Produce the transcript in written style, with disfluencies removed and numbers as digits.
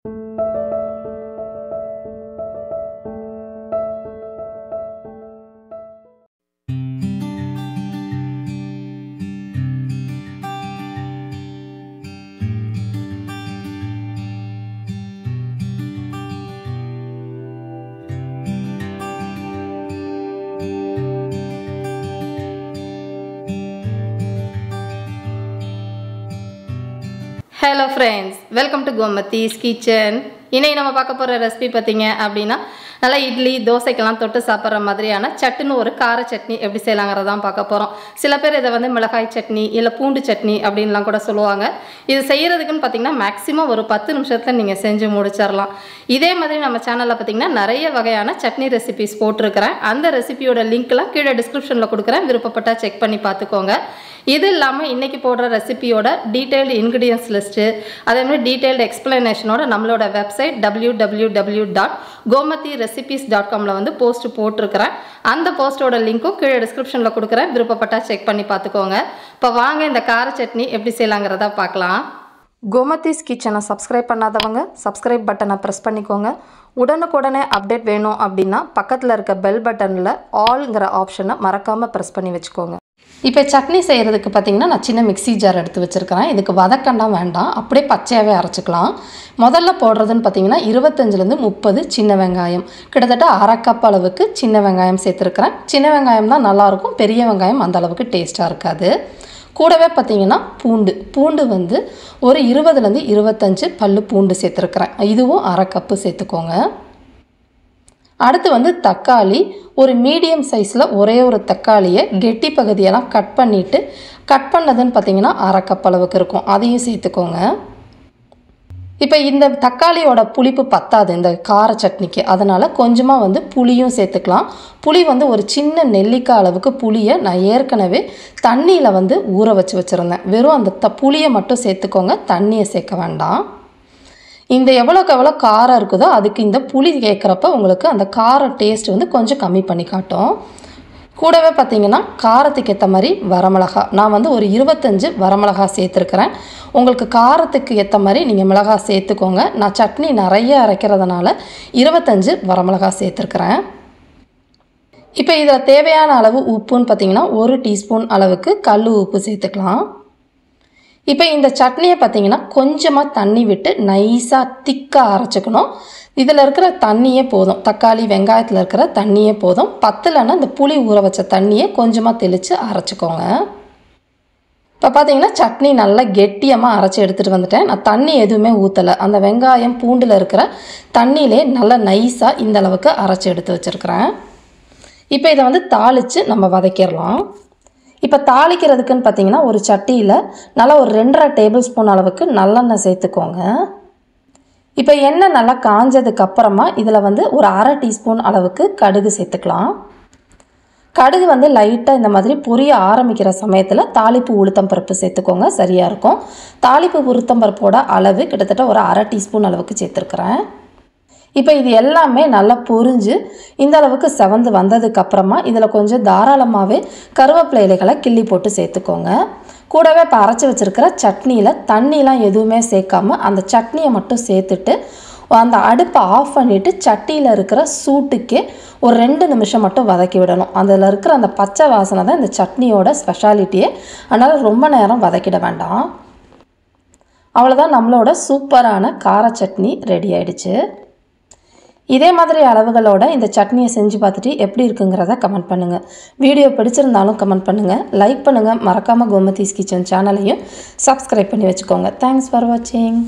Hello friends, welcome to Gomathi's kitchen. இன்னைக்கு நம்ம பார்க்க போற ரெசிபி பாத்தீங்க அப்படினா நல்ல இட்லி தோசைக்கெல்லாம் தொட்டு சாப்பிடுற மாதிரியான சட்னி ஒரு கார சட்னி எப்படி செய்யலாம்ங்கறத தான் பார்க்க போறோம். சில பேர் இத வந்து மிளகாய் சட்னி இல்ல பூண்டு சட்னி அப்படின்லாம் கூட சொல்லுவாங்க. இது செய்யிறதுக்குன்னு பாத்தீங்கன்னா மேக்ஸिमम ஒரு 10 நிமிஷத்துல நீங்க செஞ்சு முடிச்சிரலாம். இதே மாதிரி நம்ம சேனல்ல பாத்தீங்கன்னா நிறைய வகையான சட்னி ரெசிபீஸ் போட்டுருக்கேன். அந்த ரெசிபியோட லிங்க்லாம் கீழ டிஸ்கிரிப்ஷன்ல கொடுக்கிறேன். விருப்பப்பட்டா செக் பண்ணி பாத்துக்கோங்க. இது இல்லாம இன்னைக்கு போடுற ரெசிபியோட டீடைல்ட் இன்கிரிடியன்ட்ஸ் லிஸ்ட் அதே மாதிரி டீடைல்ட் எக்ஸ்பிளனேஷனோட நம்மளோட வெப்சைட் www.gomathirecipes.com ல வந்து போஸ்ட் போட்டுருக்கேன். அந்த போஸ்டோட லிங்க்கும் கீழ டிஸ்கிரிப்ஷன்ல கொடுக்கிறேன். விருப்பப்பட்டா செக் பண்ணி பாத்துக்கோங்க. இப்போ வாங்க இந்த கார சட்னி எப்படி செய்யலாம்ங்கறத பார்க்கலாம். கோமதிஸ் கிச்சனை சப்ஸ்கிரைப் பண்ணாதவங்க சப்ஸ்கிரைப் பட்டனை பிரஸ் பண்ணிக்கோங்க. உடனுக்குடனே அப்டேட் வேணும் அப்படின்னா பக்கத்துல இருக்க பெல் பட்டன்ல ஆல்ங்கற ஆப்ஷனை மறக்காம பிரஸ் பண்ணி வச்சுக்கோங்க. இப்போ சட்னி செய்கிறதுக்கு பார்த்தீங்கன்னா நான் சின்ன மிக்ஸி ஜார் எடுத்து வச்சுருக்கிறேன். இதுக்கு வதக்கெல்லாம் வேண்டாம், அப்படியே பச்சையாகவே அரைச்சிக்கலாம். முதல்ல போடுறதுன்னு பார்த்தீங்கன்னா 25லேருந்து 30 சின்ன வெங்காயம், கிட்டத்தட்ட அரை கப் அளவுக்கு சின்ன வெங்காயம் சேர்த்துருக்கிறேன். சின்ன வெங்காயம் தான் நல்லாயிருக்கும், பெரிய வெங்காயம் அந்த அளவுக்கு டேஸ்ட்டாக இருக்காது. கூடவே பார்த்தீங்கன்னா பூண்டு வந்து ஒரு 20லேருந்து 25 பல்லு பூண்டு சேர்த்துருக்கிறேன். இதுவும் அரை கப்பு சேர்த்துக்கோங்க. அடுத்து வந்து தக்காளி, ஒரு மீடியம் சைஸில் ஒரே ஒரு தக்காளியை கெட்டி பகுதியெல்லாம் கட் பண்ணதுன்னு பார்த்தீங்கன்னா அரை கப் அளவுக்கு இருக்கும், அதையும் சேர்த்துக்கோங்க. இப்போ இந்த தக்காளியோட புளிப்பு பத்தாது இந்த கார சட்னிக்கு, அதனால் கொஞ்சமாக வந்து புளியும் சேர்த்துக்கலாம். புளி வந்து ஒரு சின்ன நெல்லிக்காய் அளவுக்கு புளியை நான் ஏற்கனவே தண்ணியில் வந்து ஊற வச்சுருந்தேன். வெறும் அந்த புளியை மட்டும் சேர்த்துக்கோங்க, தண்ணியை சேர்க்க வேண்டாம். இந்த எவ்வளோக்கு எவ்வளோ காரம் இருக்குதோ அதுக்கு இந்த புளி கேட்குறப்ப உங்களுக்கு அந்த கார டேஸ்ட் வந்து கொஞ்சம் கம்மி பண்ணி காட்டும். கூடவே பார்த்தீங்கன்னா காரத்துக்கு ஏற்ற மாதிரி வரமிளகா, நான் வந்து ஒரு 25 வரமிளகா சேர்த்துருக்கிறேன். உங்களுக்கு காரத்துக்கு ஏற்ற மாதிரி நீங்கள் மிளகா சேர்த்துக்கோங்க. நான் சட்னி நிறைய அரைக்கிறதுனால 25 வரமிளகா சேர்த்துருக்கிறேன். இப்போ இதில் தேவையான அளவு உப்புன்னு பார்த்தீங்கன்னா 1 டீஸ்பூன் அளவுக்கு கல் உப்பு சேர்த்துக்கலாம். இப்போ இந்த சட்னியை பார்த்தீங்கன்னா கொஞ்சமாக தண்ணி விட்டு நைஸாக திக்காக அரைச்சிக்கணும். இதில் இருக்கிற தண்ணியே போதும், தக்காளி வெங்காயத்தில் இருக்கிற தண்ணியே போதும். பத்தலைன்னா இந்த புளி ஊற வச்ச தண்ணியை கொஞ்சமாக தெளித்து அரைச்சிக்கோங்க. இப்போ பார்த்தீங்கன்னா சட்னி நல்லா கெட்டியமாக அரைச்சி எடுத்துகிட்டு வந்துட்டேன். நான் தண்ணி எதுவுமே ஊற்றலை, அந்த வெங்காயம் பூண்டில் இருக்கிற தண்ணியிலே நல்லா நைஸாக இந்த அளவுக்கு அரைச்சி எடுத்து வச்சுருக்கிறேன். இப்போ இதை வந்து தாளித்து நம்ம வதக்கிடலாம். இப்போ தாளிக்கிறதுக்குன்னு பார்த்தீங்கன்னா ஒரு சட்டியில் நல்லா ஒரு 2.5 டேபிள் ஸ்பூன் அளவுக்கு நல்லெண்ணெய் சேர்த்துக்கோங்க. இப்போ எண்ணெய் நல்லா காஞ்சதுக்கப்புறமா இதில் வந்து ஒரு அரை டீஸ்பூன் அளவுக்கு கடுகு சேர்த்துக்கலாம். கடுகு வந்து லைட்டாக இந்த மாதிரி பொரிய ஆரம்பிக்கிற சமயத்தில் தாளிப்பு உளுத்தம்பருப்பு சேர்த்துக்கோங்க, சரியாக இருக்கும். தாளிப்பு உளுத்தம்பருப்போட அளவு கிட்டத்தட்ட ஒரு அரை டீஸ்பூன் அளவுக்கு சேர்த்துருக்குறேன். இப்போ இது எல்லாமே நல்லா பொரிஞ்சு இந்த அளவுக்கு செவந்து வந்ததுக்கப்புறமா இதில் கொஞ்சம் தாராளமாகவே கருவேப்பிலை இலைகளை கிள்ளி போட்டு சேர்த்துக்கோங்க. கூடவே இப்போ அரைச்சி வச்சுருக்கிற சட்னியில் தண்ணிலாம் எதுவுமே சேர்க்காமல் அந்த சட்னியை மட்டும் சேர்த்துட்டு அந்த அடுப்பை ஆஃப் பண்ணிவிட்டு சட்டியில் இருக்கிற சூட்டுக்கே ஒரு 2 நிமிஷம் மட்டும் வதக்கி விடணும். அதில் இருக்கிற அந்த பச்சை வாசனை தான் இந்த சட்னியோட ஸ்பெஷாலிட்டியே, அதனால் ரொம்ப நேரம் வதக்கிட வேண்டாம். அவ்வளோதான், நம்மளோட சூப்பரான கார சட்னி ரெடி ஆயிடுச்சு. இதே மாதிரி அளவுகளோட இந்த சட்னியை செஞ்சு பார்த்துட்டு எப்படி இருக்குங்கிறத கமெண்ட் பண்ணுங்கள். வீடியோ பிடிச்சிருந்தாலும் கமெண்ட் பண்ணுங்கள், லைக் பண்ணுங்கள். மறக்காமல் கோமதிஸ் கிச்சன் சேனலையும் சப்ஸ்கிரைப் பண்ணி வச்சுக்கோங்க. தேங்க்ஸ் ஃபார் வாட்சிங்.